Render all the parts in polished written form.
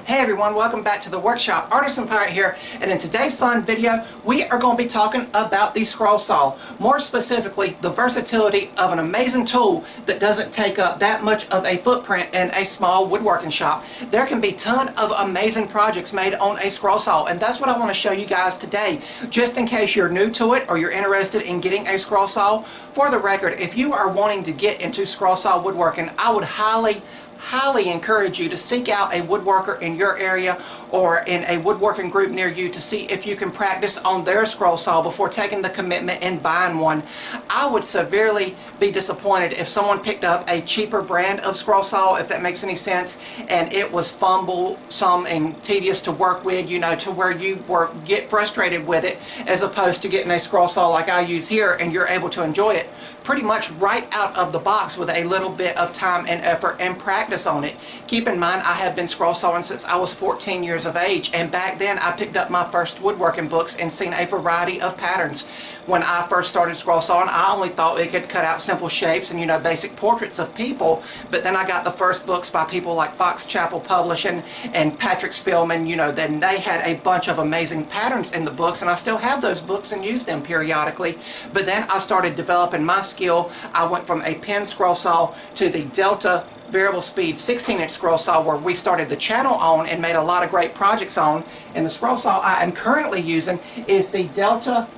Hey everyone, welcome back to the workshop. Artisan Pirate here, and in today's fun video we are going to be talking about the scroll saw. More specifically, the versatility of an amazing tool that doesn't take up that much of a footprint in a small woodworking shop. There can be a ton of amazing projects made on a scroll saw, and that's what I want to show you guys today. Just in case you're new to it or you're interested in getting a scroll saw, for the record, if you are wanting to get into scroll saw woodworking, I would highly encourage you to seek out a woodworker in your area or in a woodworking group near you to see if you can practice on their scroll saw before taking the commitment and buying one. I would severely be disappointed if someone picked up a cheaper brand of scroll saw, if that makes any sense, and it was fumblesome and tedious to work with, you know, to where you get frustrated with it, as opposed to getting a scroll saw like I use here and you're able to enjoy it pretty much right out of the box with a little bit of time and effort and practice on it. Keep in mind, I have been scroll sawing since I was 14 years of age, and back then I picked up my first woodworking books and seen a variety of patterns. When I first started scroll sawing, I only thought it could cut out simple shapes and, you know, basic portraits of people, but then I got the first books by people like Fox Chapel Publishing and Patrick Spillman. You know, then they had a bunch of amazing patterns in the books, and I still have those books and use them periodically. But then I started developing my skill. I went from a pen scroll saw to the Delta variable speed 16-inch scroll saw, where we started the channel on and made a lot of great projects on. And the scroll saw I am currently using is the Delta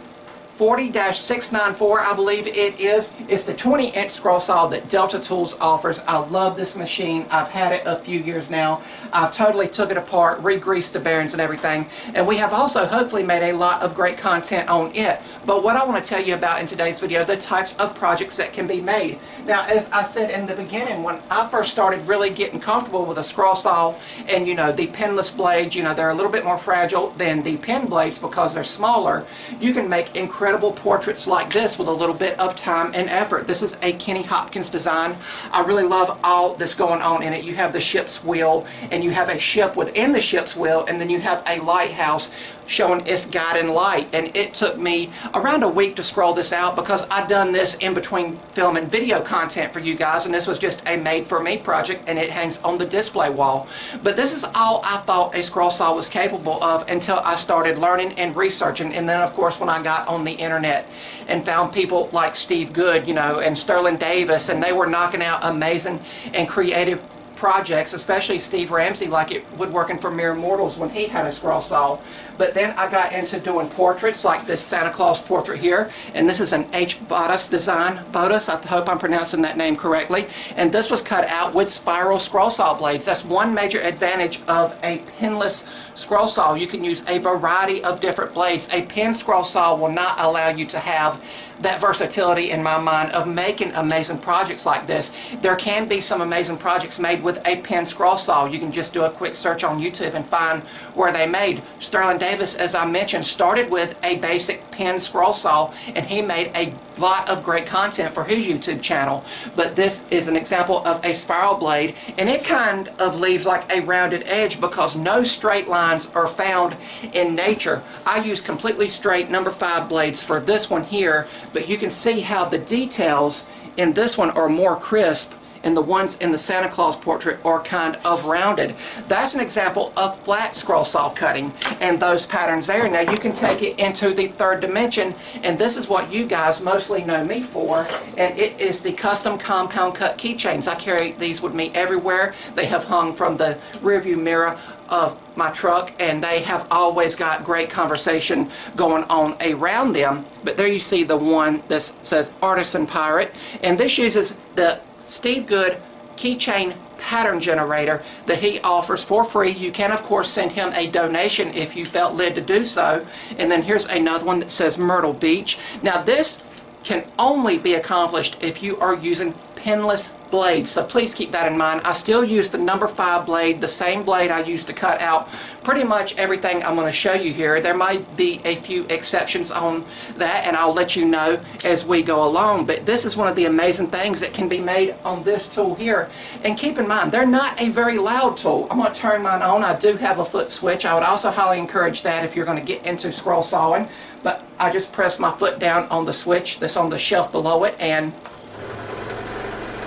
40-694, I believe it is. It's the 20-inch scroll saw that Delta Tools offers. I love this machine. I've had it a few years now. I've totally took it apart, re-greased the bearings and everything, and we have also hopefully made a lot of great content on it. But what I want to tell you about in today's video, the types of projects that can be made. Now, as I said in the beginning, when I first started really getting comfortable with a scroll saw, and you know, the penless blades, you know, they're a little bit more fragile than the pen blades because they're smaller. You can make incredible portraits like this with a little bit of time and effort. This is a Kenny Hopkins design. I really love all that's going on in it. You have the ship's wheel, and you have a ship within the ship's wheel, and then you have a lighthouse showing its guiding light. And it took me around a week to scroll this out because I've done this in between filming video content for you guys, and this was just a made-for-me project, and it hangs on the display wall. But this is all I thought a scroll saw was capable of until I started learning and researching. And then, of course, when I got on the internet and found people like Steve Good, you know, and Sterling Davis, and they were knocking out amazing and creative projects, especially Steve Ramsey, like it woodworking for mere mortals when he had a scroll saw. But then I got into doing portraits like this Santa Claus portrait here, and this is an H. Bodas design. Bodas, I hope I'm pronouncing that name correctly. And this was cut out with spiral scroll saw blades. That's one major advantage of a penless scroll saw. You can use a variety of different blades. A pen scroll saw will not allow you to have that versatility, in my mind, of making amazing projects like this. There can be some amazing projects made with a pen scroll saw. You can just do a quick search on YouTube and find where they made. Sterling Davis, as I mentioned, started with a basic pen scroll saw, and he made a lot of great content for his YouTube channel. But this is an example of a spiral blade, and it kind of leaves like a rounded edge because no straight lines are found in nature. I use completely straight number 5 blades for this one here, but you can see how the details in this one are more crisp, and the ones in the Santa Claus portrait are kind of rounded. That's an example of flat scroll saw cutting and those patterns there. Now you can take it into the third dimension, and this is what you guys mostly know me for, and it is the custom compound cut keychains. I carry these with me everywhere. They have hung from the rearview mirror of my truck, and they have always got great conversation going on around them. But there you see the one that says Artisan Pirate, and this uses the Steve Good keychain pattern generator that he offers for free. You can, of course, send him a donation if you felt led to do so. And then here's another one that says Myrtle Beach. Now this can only be accomplished if you are using penless blades, so please keep that in mind. I still use the number 5 blade, the same blade I used to cut out pretty much everything I'm going to show you here. There might be a few exceptions on that, and I'll let you know as we go along. But this is one of the amazing things that can be made on this tool here. And keep in mind, they're not a very loud tool. I'm going to turn mine on. I do have a foot switch. I would also highly encourage that if you're going to get into scroll sawing. But I just press my foot down on the switch that's on the shelf below it, and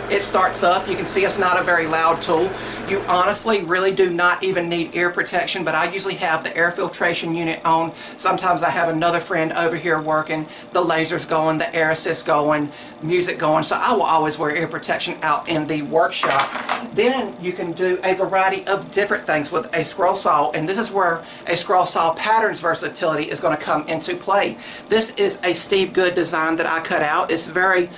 it starts up. You can see it's not a very loud tool. You honestly really do not even need ear protection, but I usually have the air filtration unit on. Sometimes I have another friend over here working, the lasers going, the air assist going, music going, so I will always wear ear protection out in the workshop. Then you can do a variety of different things with a scroll saw, and this is where a scroll saw pattern's versatility is going to come into play. This is a Steve Good design that I cut out. It's very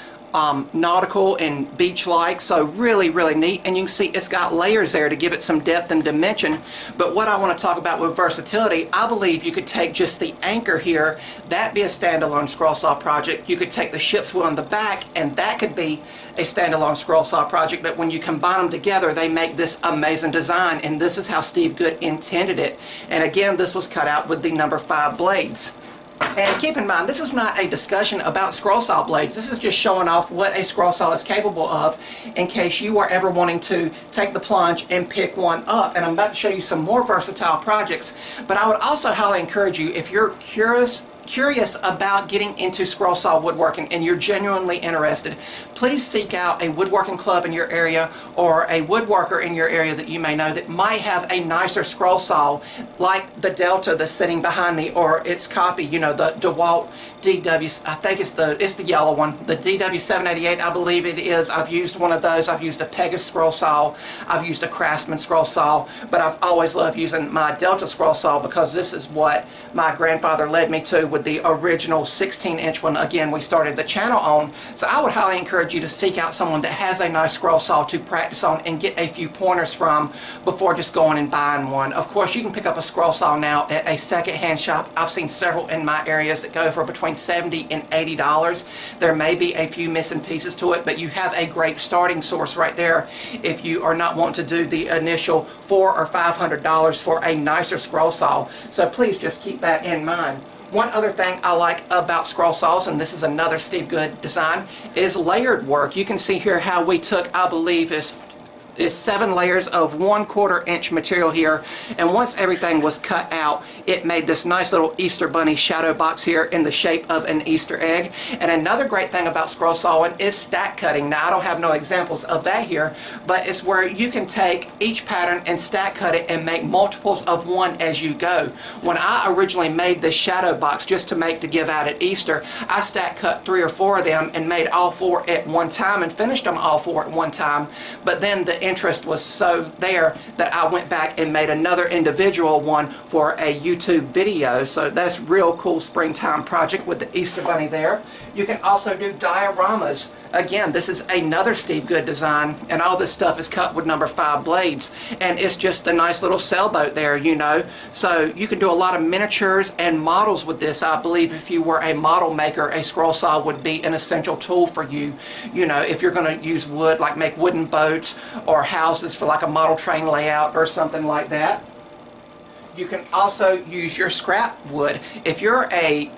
nautical and beach-like, so really neat, and you can see it's got layers there to give it some depth and dimension. But what I want to talk about with versatility, I believe you could take just the anchor here, that be a standalone scroll saw project. You could take the ship's wheel on the back, and that could be a standalone scroll saw project, but when you combine them together, they make this amazing design, and this is how Steve Good intended it. And again, this was cut out with the number 5 blades. And keep in mind, this is not a discussion about scroll saw blades. This is just showing off what a scroll saw is capable of in case you are ever wanting to take the plunge and pick one up. And I'm about to show you some more versatile projects. But I would also highly encourage you, if you're curious about getting into scroll saw woodworking and you're genuinely interested, please seek out a woodworking club in your area or a woodworker in your area that you may know that might have a nicer scroll saw like the Delta that's sitting behind me, or its copy, you know, the DeWalt DW, I think it's the yellow one, the DW788, I believe it is. I've used one of those. I've used a Pegasus scroll saw, I've used a Craftsman scroll saw, but I've always loved using my Delta scroll saw because this is what my grandfather led me to with the original 16-inch one. Again, we started the channel on, so I would highly encourage you to seek out someone that has a nice scroll saw to practice on and get a few pointers from before just going and buying one. Of course, you can pick up a scroll saw now at a second-hand shop. I've seen several in my areas that go for between $70 and $80. There may be a few missing pieces to it, but you have a great starting source right there if you are not wanting to do the initial $400 or $500 for a nicer scroll saw. So please just keep that in mind. One other thing I like about scroll saws, and this is another Steve Good design, is layered work. You can see here how we took, I believe, is 7 layers of 1/4 inch material here, and once everything was cut out, it made this nice little Easter bunny shadow box here in the shape of an Easter egg. And another great thing about scroll sawing is stack cutting. Now, I don't have no examples of that here, but it's where you can take each pattern and stack cut it and make multiples of one as you go. When I originally made this shadow box just to give out at Easter, I stack cut 3 or 4 of them and made all 4 at one time and finished them all 4 at one time. But then the interest was so there that I went back and made another individual one for a YouTube video. So that's real cool springtime project with the Easter bunny there. You can also do dioramas. Again, this is another Steve Good design, and all this stuff is cut with number 5 blades, and it's just a nice little sailboat there, you know. So you can do a lot of miniatures and models with this. I believe if you were a model maker, a scroll saw would be an essential tool for you. You know, if you're going to use wood, like make wooden boats or houses for like a model train layout or something like that. You can also use your scrap wood. If you're a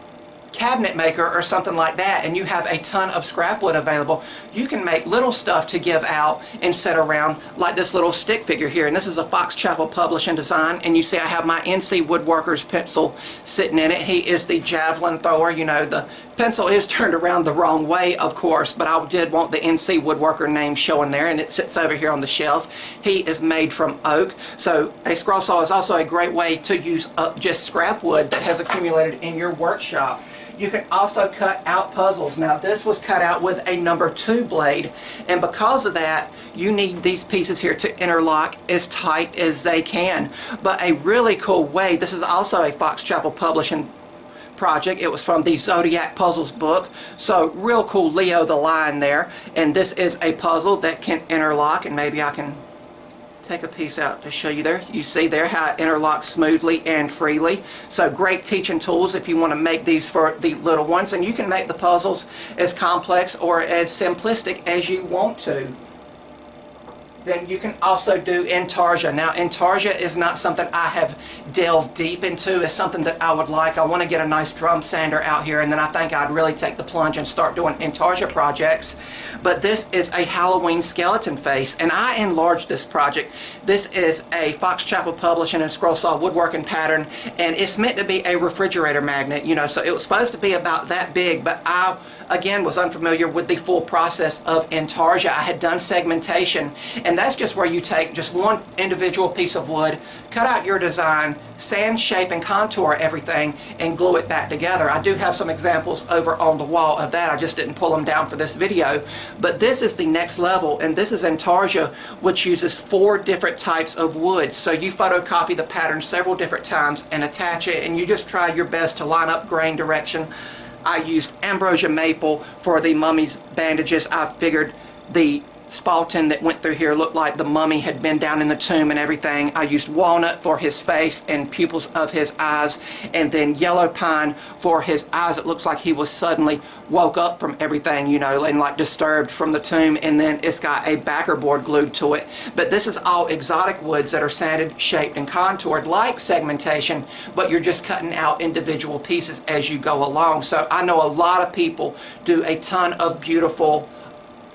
cabinet maker or something like that and you have a ton of scrap wood available, you can make little stuff to give out and set around, like this little stick figure here. And this is a Fox Chapel Publishing design, and you see I have my NC Woodworker's pencil sitting in it. He is the javelin thrower. You know, the pencil is turned around the wrong way, of course, but I did want the NC Woodworker name showing there, and it sits over here on the shelf. He is made from oak, so a scroll saw is also a great way to use up just scrap wood that has accumulated in your workshop. You can also cut out puzzles. Now, this was cut out with a number 2 blade, and because of that, you need these pieces here to interlock as tight as they can. But a really cool way, this is also a Fox Chapel Publishing project. It was from the Zodiac Puzzles book, so real cool Leo the Lion there. And this is a puzzle that can interlock, and maybe I can take a piece out to show you there. You see there how it interlocks smoothly and freely. So great teaching tools if you want to make these for the little ones, and you can make the puzzles as complex or as simplistic as you want to. then you can also do Intarsia. Now, Intarsia is not something I have delved deep into. It's something that I would like. I want to get a nice drum sander out here, and then I think I'd really take the plunge and start doing Intarsia projects. But this is a Halloween skeleton face, and I enlarged this project. This is a Fox Chapel Publishing and Scroll Saw woodworking pattern, and it's meant to be a refrigerator magnet, you know, so it was supposed to be about that big, but I, again, was unfamiliar with the full process of Intarsia. I had done segmentation, and that's just where you take just one individual piece of wood, cut out your design, sand, shape, and contour everything, and glue it back together. I do have some examples over on the wall of that. I just didn't pull them down for this video, but this is the next level, and this is Intarsia, which uses 4 different types of wood. So you photocopy the pattern several different times and attach it, and you just try your best to line up grain direction. I used ambrosia maple for the mummy's bandages. I figured the spalton that went through here looked like the mummy had been down in the tomb and everything. I used walnut for his face and pupils of his eyes, and then yellow pine for his eyes. It looks like he was suddenly woke up from everything, you know, and like disturbed from the tomb, and then it's got a backer board glued to it. But this is all exotic woods that are sanded, shaped, and contoured like segmentation, but you're just cutting out individual pieces as you go along. So I know a lot of people do a ton of beautiful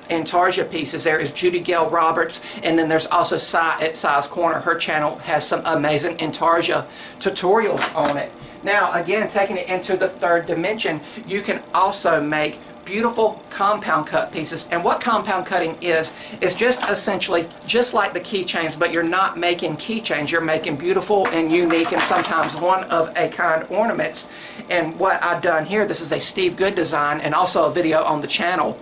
Intarsia pieces. There is Judy Gale Roberts, and then there's also Cy at Cy's Corner. Her channel has some amazing Intarsia tutorials on it. Now, again, taking it into the 3rd dimension, you can also make beautiful compound cut pieces. And what compound cutting is just essentially just like the keychains, but you're not making keychains. You're making beautiful and unique and sometimes one of a kind ornaments. And what I've done here, this is a Steve Good design and also a video on the channel.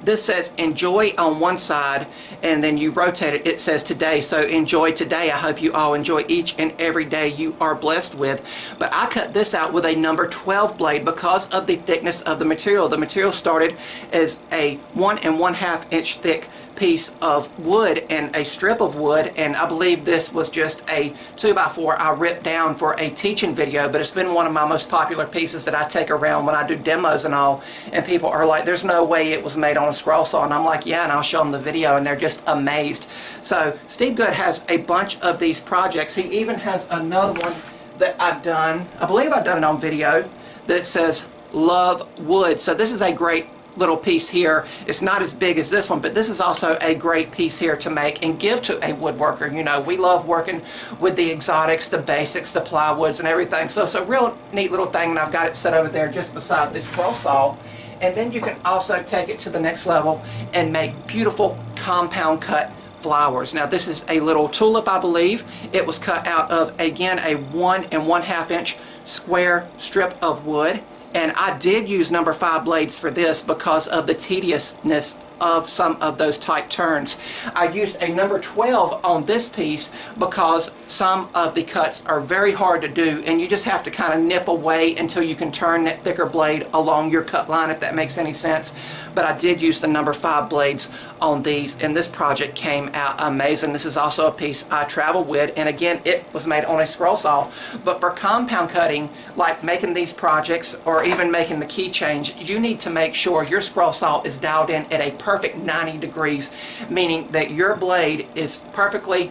This says enjoy on one side, and then you rotate it, it says today. So enjoy today. I hope you all enjoy each and every day you are blessed with. But I cut this out with a number 12 blade because of the thickness of the material. The material started as a 1 1/2 inch thick piece of wood and a strip of wood, and I believe this was just a 2x4 I ripped down for a teaching video, but it's been one of my most popular pieces that I take around when I do demos and all, and people are like, there's no way it was made on a scroll saw, and I'm like, yeah, and I'll show them the video, and they're just amazed. So Steve Good has a bunch of these projects. He even has another one that I've done, I believe I've done it on video, that says Love Wood. So this is a great little piece here. It's not as big as this one, but this is also a great piece here to make and give to a woodworker. You know, we love working with the exotics, the basics, the plywoods and everything. So it's a real neat little thing, and I've got it set over there just beside this scroll saw. And then you can also take it to the next level and make beautiful compound cut flowers. Now this is a little tulip, I believe. It was cut out of, again, a 1 1/2 inch square strip of wood. And I did use number 5 blades for this because of the tediousness of some of those tight turns. I used a number 12 on this piece because some of the cuts are very hard to do, and you just have to kind of nip away until you can turn that thicker blade along your cut line, if that makes any sense. But I did use the number 5 blades on these, and this project came out amazing. This is also a piece I travel with, and again, it was made on a scroll saw. But for compound cutting, like making these projects or even making the keychains, you need to make sure your scroll saw is dialed in at a perfect 90 degrees, meaning that your blade is perfectly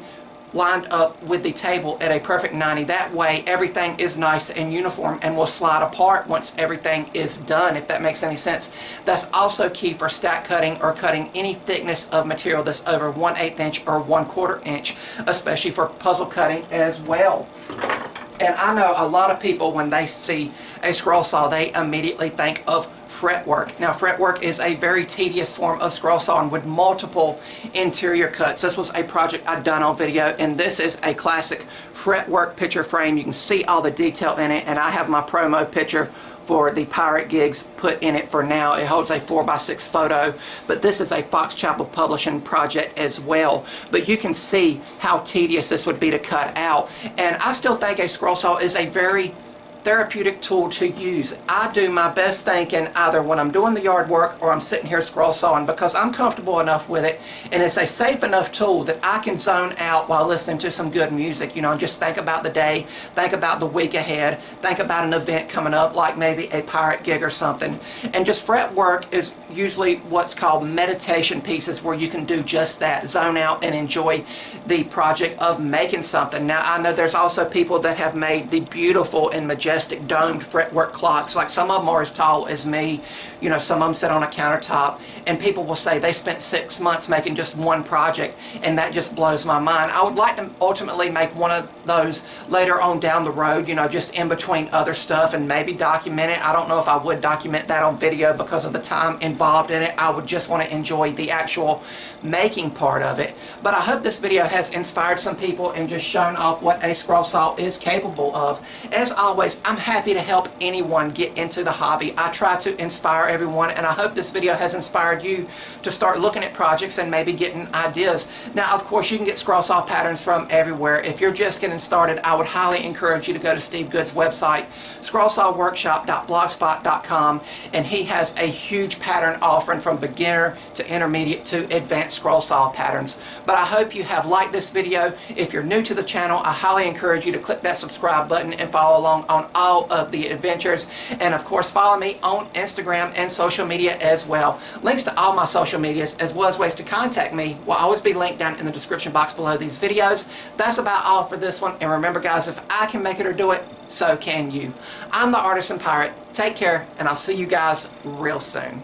lined up with the table at a perfect 90. That way everything is nice and uniform and will slide apart once everything is done, if that makes any sense. That's also key for stack cutting or cutting any thickness of material that's over 1/8 inch or 1/4 inch, especially for puzzle cutting as well. And I know a lot of people, when they see a scroll saw, they immediately think of fretwork. Now, fretwork is a very tedious form of scroll sawing with multiple interior cuts. This was a project I'd done on video, and this is a classic fretwork picture frame. You can see all the detail in it, and I have my promo picture for the Pirate gigs put in it for now. It holds a 4x6 photo, but this is a Fox Chapel Publishing project as well. But you can see how tedious this would be to cut out, and I still think a scroll saw is a very therapeutic tool to use. I do my best thinking either when I'm doing the yard work or I'm sitting here scroll sawing, because I'm comfortable enough with it, and it's a safe enough tool that I can zone out while listening to some good music, you know, just think about the day, think about the week ahead, think about an event coming up like maybe a pirate gig or something. And just Fretwork is usually what's called meditation pieces, where you can do just that, zone out and enjoy the project of making something. Now I know there's also people that have made the beautiful and majestic domed Fretwork clocks, like some of them are as tall as me, you know, some of them sit on a countertop, and people will say they spent 6 months making just one project, and that just blows my mind. I would like to ultimately make one of those later on down the road, you know, just in between other stuff, and maybe document it. I don't know if I would document that on video because of the time involved in it. I would just want to enjoy the actual making part of it. But I hope this video has inspired some people and just shown off what a scroll saw is capable of. As always, I'm happy to help anyone get into the hobby. I try to inspire everyone, and I hope this video has inspired you to start looking at projects and maybe getting ideas. Now, of course, you can get scroll saw patterns from everywhere. If you're just getting started, I would highly encourage you to go to Steve Good's website, scrollsawworkshop.blogspot.com, and he has a huge pattern offering from beginner to intermediate to advanced scroll saw patterns. But I hope you have liked this video. If you're new to the channel, I highly encourage you to click that subscribe button and follow along on all of the adventures. And of course, follow me on Instagram and social media as well. Links to all my social medias, as well as ways to contact me, will always be linked down in the description box below these videos. That's about all for this one. And remember, guys, if I can make it or do it, so can you. I'm the Artisan Pirate. Take care, and I'll see you guys real soon.